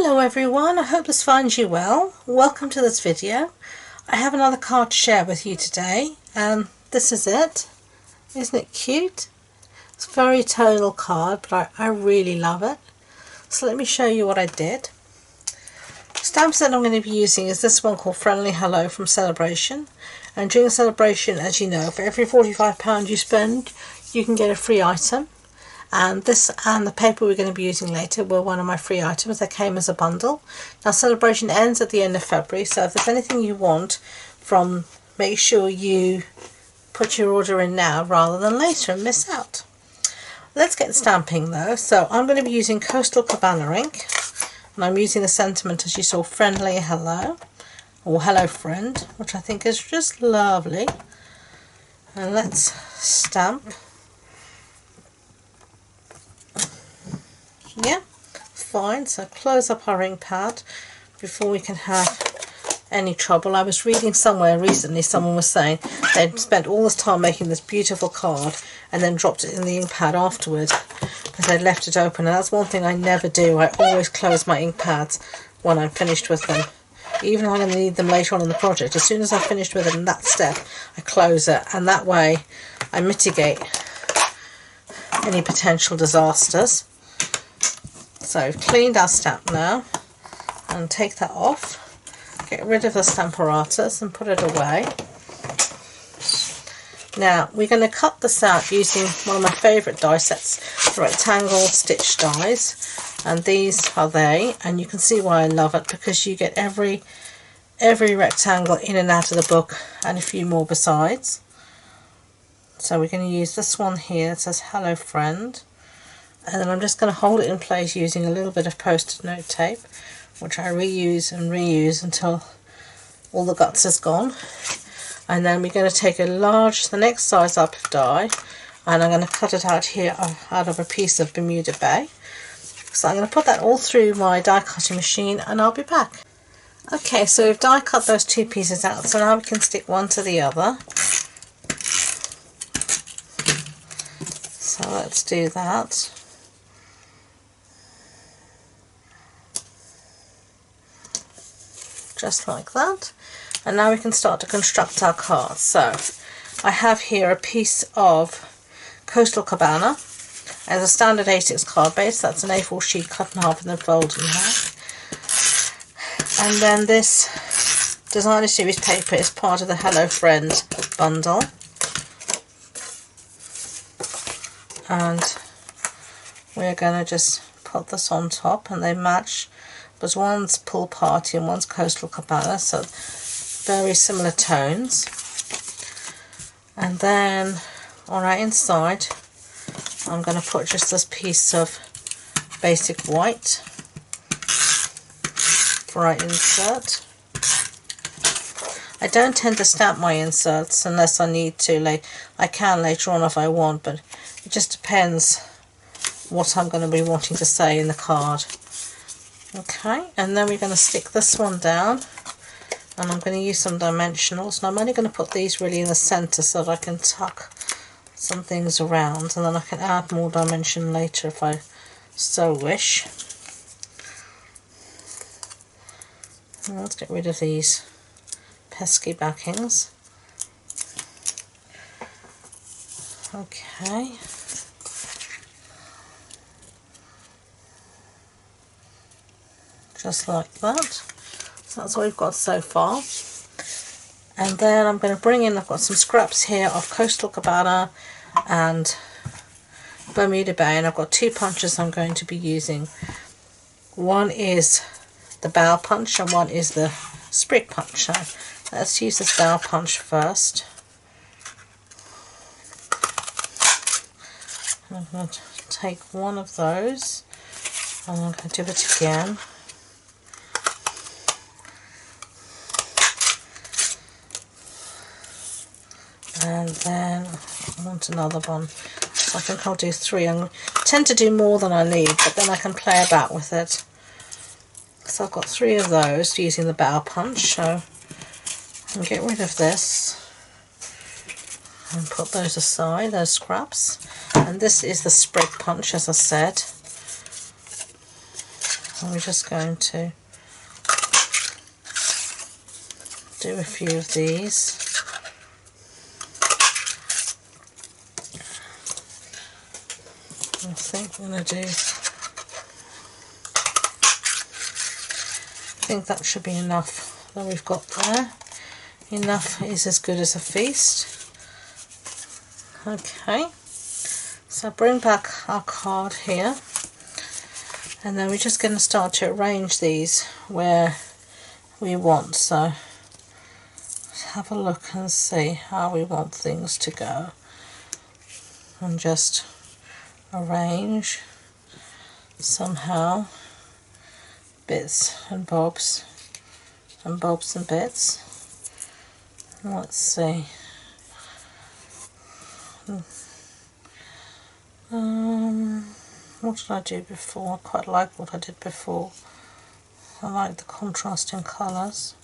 Hello everyone, I hope this finds you well. Welcome to this video. I have another card to share with you today, and this is it. Isn't it cute? It's a very tonal card, but I really love it. So let me show you what I did. Stamp set I'm going to be using is this one called Friendly Hello from Celebration. And during Celebration, as you know, for every £45 you spend, you can get a free item. And this and the paper we're going to be using later were one of my free items that came as a bundle. Now Celebration ends at the end of February, so if there's anything you want from, make sure you put your order in now rather than later and miss out. Let's get stamping though. So I'm going to be using Coastal Cabana ink, and I'm using the sentiment, as you saw, Friendly Hello, or Hello Friend, which I think is just lovely. And let's stamp. Yeah, fine. So close up our ink pad before we can have any trouble. I was reading somewhere recently, someone was saying they'd spent all this time making this beautiful card and then dropped it in the ink pad afterwards because they'd left it open, and that's one thing I never do. I always close my ink pads when I'm finished with them. Even if I'm going to need them later on in the project, as soon as I've finished with it in that step, I close it, and that way I mitigate any potential disasters. So I've cleaned our stamp now, and take that off, get rid of the Stamparatus and put it away. Now we're going to cut this out using one of my favourite die sets, the rectangle stitch dies, and these are they, and you can see why I love it, because you get every rectangle in and out of the book and a few more besides. So we're going to use this one here that says Hello Friend. And then I'm just going to hold it in place using a little bit of post-it note tape, which I reuse and reuse until all the guts is gone. And then we're going to take the next size up of die, and I'm going to cut it out here out of a piece of Bermuda Bay. So I'm going to put that all through my die cutting machine, and I'll be back. Okay, so we've die cut those two pieces out, so now we can stick one to the other. So let's do that. Just like that, and now we can start to construct our card. So I have here a piece of Coastal Cabana as a standard A6 card base. That's an A4 sheet cut in half and then folded in half. And then this designer series paper is part of the Hello Friend bundle, and we're going to just put this on top, and they match. But one's Pool Party and one's Coastal Cabana, so very similar tones. And then on our inside, I'm going to put just this piece of basic white for our insert. I don't tend to stamp my inserts unless I need to. I can later on if I want, but it just depends what I'm going to be wanting to say in the card. Okay, and then we're going to stick this one down, and I'm going to use some dimensionals. Now I'm only going to put these really in the centre so that I can tuck some things around, and then I can add more dimension later if I so wish. And let's get rid of these pesky backings. Okay. Just like that. So that's what we've got so far. And then I'm going to bring in, I've got some scraps here of Coastal Cabana and Bermuda Bay, and I've got two punches I'm going to be using. One is the bow punch and one is the sprig punch. So let's use this bow punch first. I'm going to take one of those, and I'm going to do it again. And then I want another one, so I think I'll do three. I tend to do more than I need, but then I can play about with it. So I've got three of those using the bow punch, so I'll get rid of this and put those aside, those scraps. And this is the sprig punch, as I said. And we're just going to do a few of these. I think we're going to do, I think that should be enough that we've got there. Enough is as good as a feast. Okay, so bring back our card here, and then we're just going to start to arrange these where we want. So let's have a look and see how we want things to go, and just arrange somehow bits and bobs and bits. Let's see. What did I do before? I quite like what I did before. I like the contrasting colours.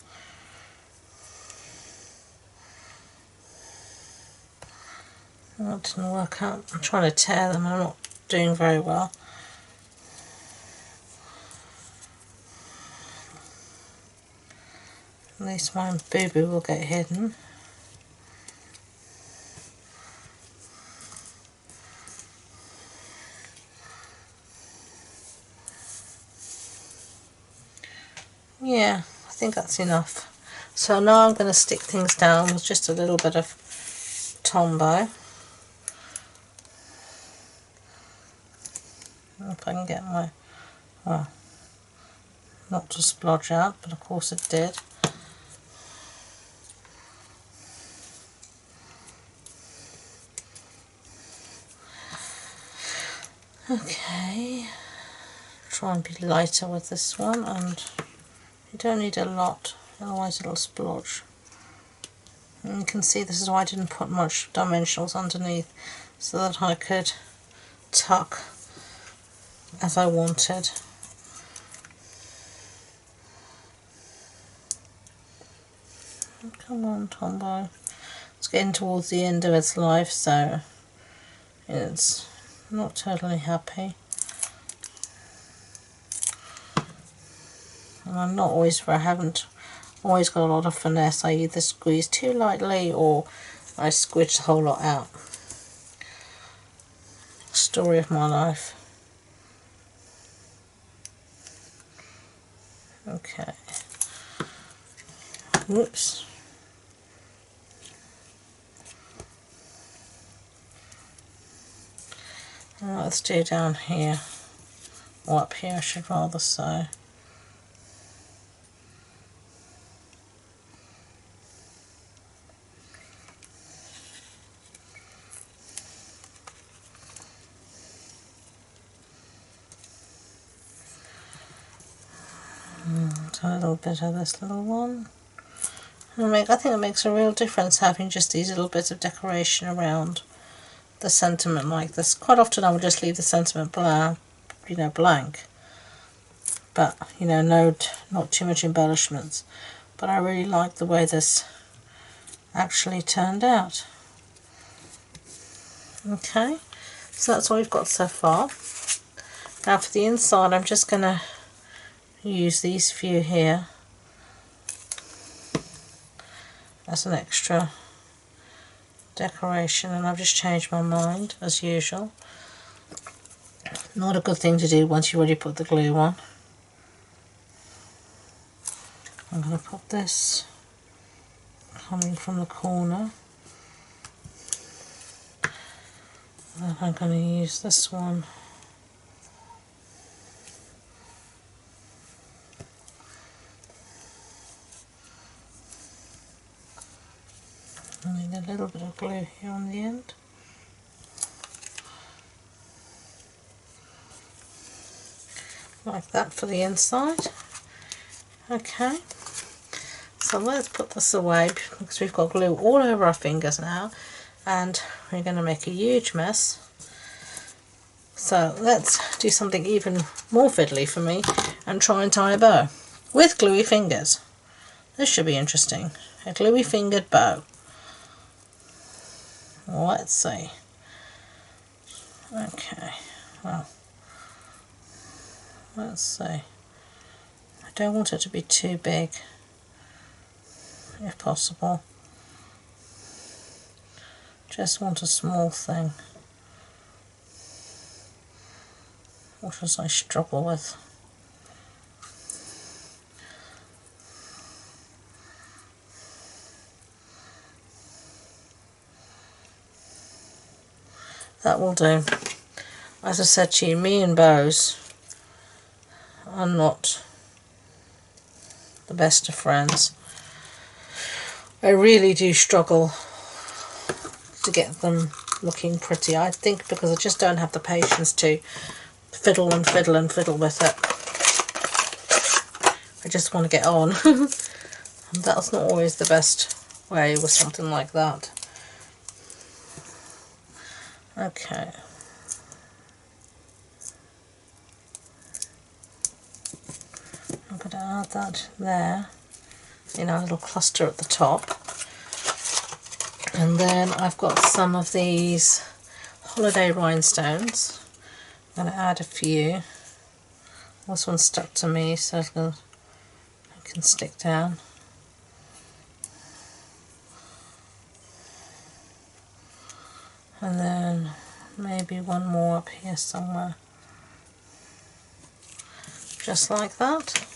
That didn't work out. I'm trying to tear them. I'm not doing very well. At least my boo-boo will get hidden. Yeah, I think that's enough. So now I'm going to stick things down with just a little bit of Tombow. If I can get my, well, not to splodge out, but of course it did. Okay, try and be lighter with this one, and you don't need a lot, otherwise it'll splodge. And you can see this is why I didn't put much dimensionals underneath, so that I could tuck as I wanted. Come on, Tombow. It's getting towards the end of its life, so it's not totally happy. And I'm not always, I haven't always got a lot of finesse. I either squeeze too lightly or I squidge the whole lot out. Story of my life. Okay. Whoops. Right, let's do down here, or up here I should rather say. A little bit of this little one. I think it makes a real difference having just these little bits of decoration around the sentiment like this. Quite often I will just leave the sentiment blank, but not too much embellishments. But I really like the way this actually turned out. Okay, so that's what we've got so far. Now for the inside, I'm just going to use these few here as an extra decoration, and I've just changed my mind as usual. Not a good thing to do once you already put the glue on. I'm going to put this coming from the corner, and I'm going to use this one I need a little bit of glue here on the end. Like that for the inside. Okay, so let's put this away because we've got glue all over our fingers now and we're going to make a huge mess. So let's do something even more fiddly for me and try and tie a bow with gluey fingers. This should be interesting. A gluey fingered bow. Let's see. Okay, well, let's see. don't want it to be too big, if possible. Just want a small thing, which is I struggle with. That will do. As I said to you, me and bows are not the best of friends. I really do struggle to get them looking pretty. I think because I just don't have the patience to fiddle and fiddle and fiddle with it. I just want to get on. And that's not always the best way with something like that. Okay. I'm going to add that there in our little cluster at the top. And then I've got some of these holiday rhinestones. I'm going to add a few. This one's stuck to me, so it can stick down. And then maybe one more up here somewhere. Just like that.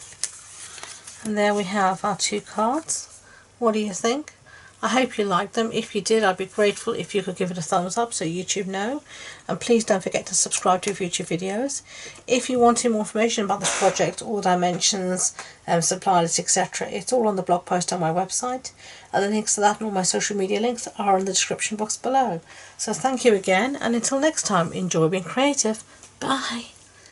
And there we have our 2 cards. What do you think? I hope you liked them. If you did, I'd be grateful if you could give it a thumbs up so YouTube know. And please don't forget to subscribe to future videos. If you want more information about this project, all dimensions, supply list, etc., it's all on the blog post on my website. And the links to that and all my social media links are in the description box below. So thank you again, and until next time, enjoy being creative. Bye.